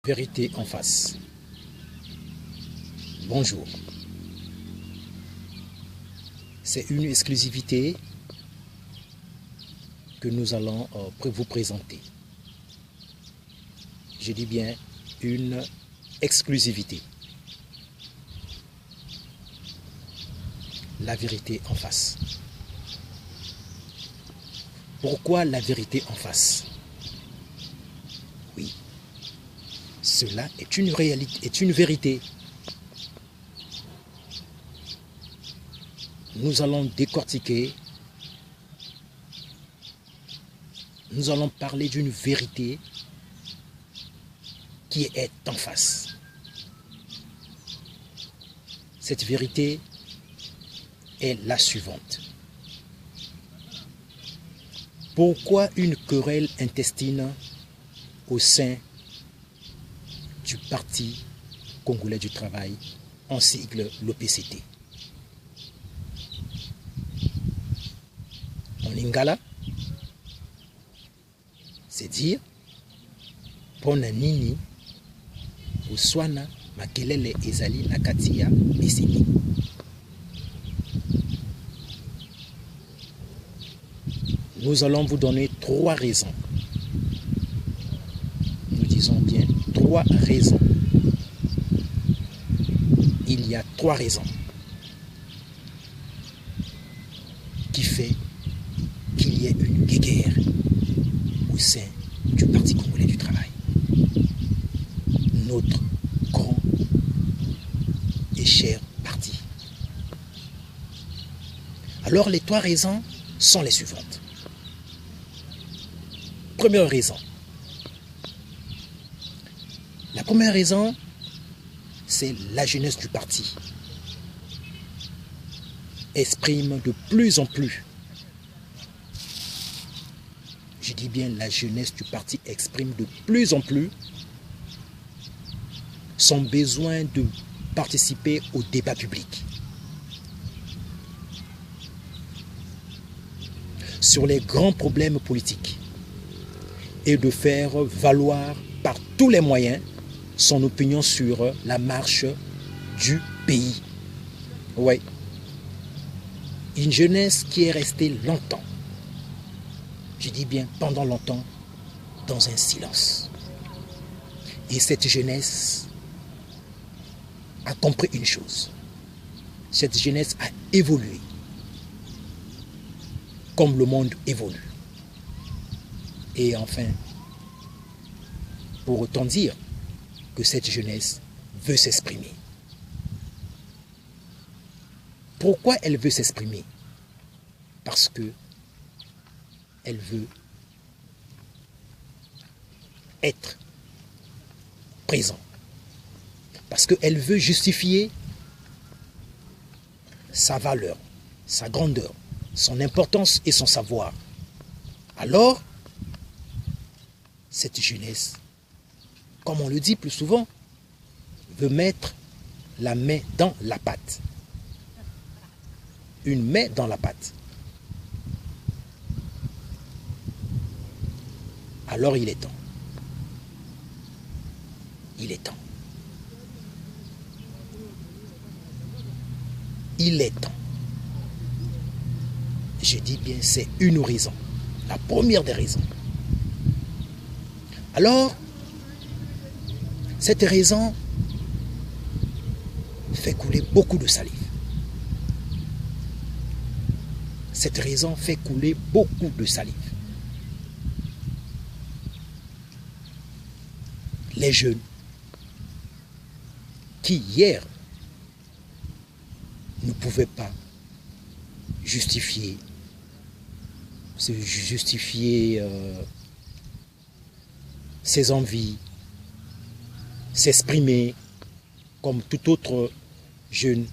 Vérité en face. Bonjour. C'est une exclusivité que nous allons vous présenter. Je dis bien une exclusivité. La vérité en face. Pourquoi la vérité en face? Oui, cela est une réalité, est une vérité. Nous allons décortiquer, nous allons parler d'une vérité qui est en face. Cette vérité est la suivante. Pourquoi une querelle intestine au sein du Parti congolais du travail, en sigle l'OPCT? En lingala, c'est dire pona nini uswana makelele ezali na kati ya mesini. Nous allons vous donner 3 raisons. Nous disons bien 3 raisons. Il y a 3 raisons qui fait qu'il y ait une guerre au sein du Parti congolais du travail. Notre grand et cher parti. Alors les 3 raisons sont les suivantes. Première raison. La première raison, c'est la jeunesse du parti. Exprime de plus en plus. Je dis bien la jeunesse du parti exprime de plus en plus son besoin de participer au débat public. Sur les grands problèmes politiques. Et de faire valoir par tous les moyens son opinion sur la marche du pays. Oui. Une jeunesse qui est restée longtemps, je dis bien pendant longtemps, dans un silence. Et cette jeunesse a compris une chose. Cette jeunesse a évolué comme le monde évolue. Et enfin, pour autant dire que cette jeunesse veut s'exprimer. Pourquoi elle veut s'exprimer? Parce que elle veut être présente. Parce qu'elle veut justifier sa valeur, sa grandeur, son importance et son savoir. Alors, cette jeunesse, comme on le dit plus souvent, veut mettre la main dans la pâte. Une main dans la pâte. Alors il est temps. Il est temps. Il est temps. Je dis bien, c'est une raison. La première des raisons. Alors, cette raison fait couler beaucoup de salive. Cette raison fait couler beaucoup de salive. Les jeunes qui hier ne pouvaient pas justifier ses envies, s'exprimer comme tout autre jeune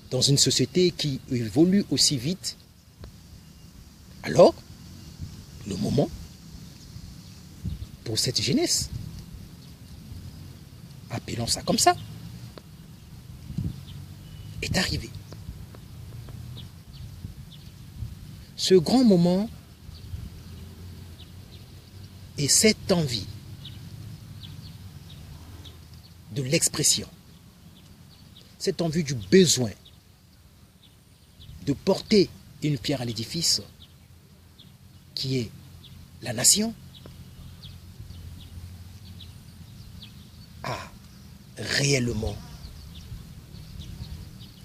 dans une société qui évolue aussi vite. Alors, le moment pour cette jeunesse, appelons ça comme ça, est arrivé. Ce grand moment et cette envie de l'expression. C'est en vue du besoin de porter une pierre à l'édifice qui est la nation à réellement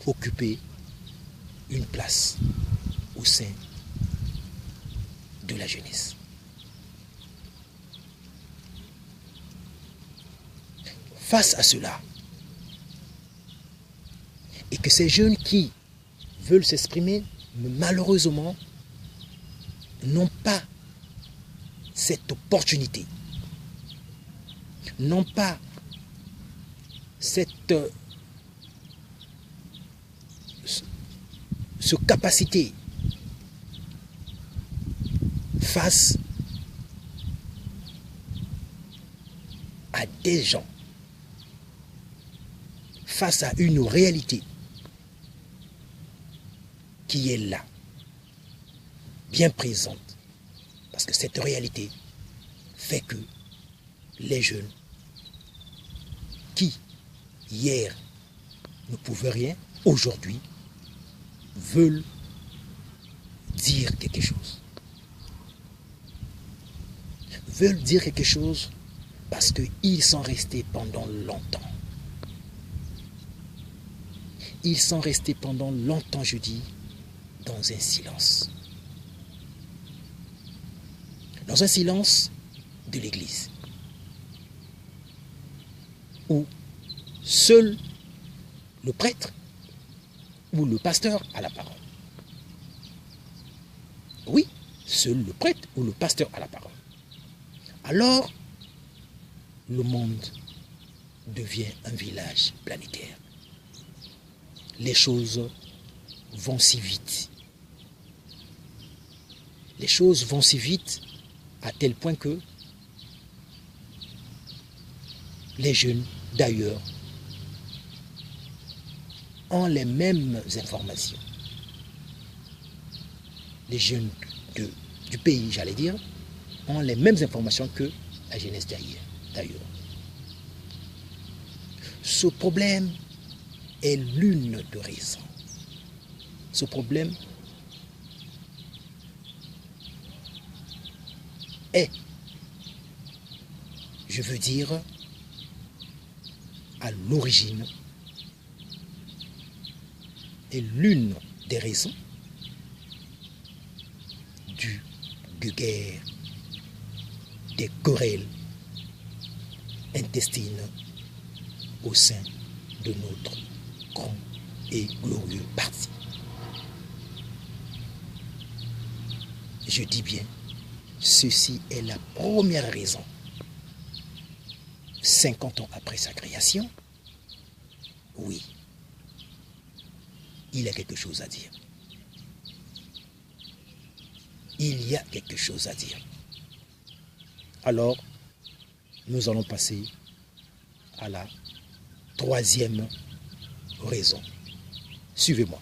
occuper une place au sein de la jeunesse. Face à cela, et que ces jeunes qui veulent s'exprimer, malheureusement, n'ont pas cette opportunité, n'ont pas cette capacité face à des gens, face à une réalité qui est là, bien présente, parce que cette réalité fait que les jeunes qui, hier, ne pouvaient rien, aujourd'hui, veulent dire quelque chose. Veulent dire quelque chose parce qu'ils sont restés pendant longtemps. Ils sont restés pendant longtemps, je dis, dans un silence. Dans un silence de l'Église. Où seul le prêtre ou le pasteur a la parole. Oui, seul le prêtre ou le pasteur a la parole. Alors, le monde devient un village planétaire. Les choses vont si vite. Les choses vont si vite à tel point que les jeunes, d'ailleurs, ont les mêmes informations. Les jeunes du pays, j'allais dire, ont les mêmes informations que la jeunesse d'ailleurs. Ce problème est l'une des raisons. Ce problème est, je veux dire, à l'origine, est l'une des raisons de guerre, des querelles intestines au sein de notre grand et glorieux parti. Je dis bien, ceci est la première raison. 50 ans après sa création, oui, il y a quelque chose à dire. Il y a quelque chose à dire. Alors, nous allons passer à la troisième raison. Suivez-moi.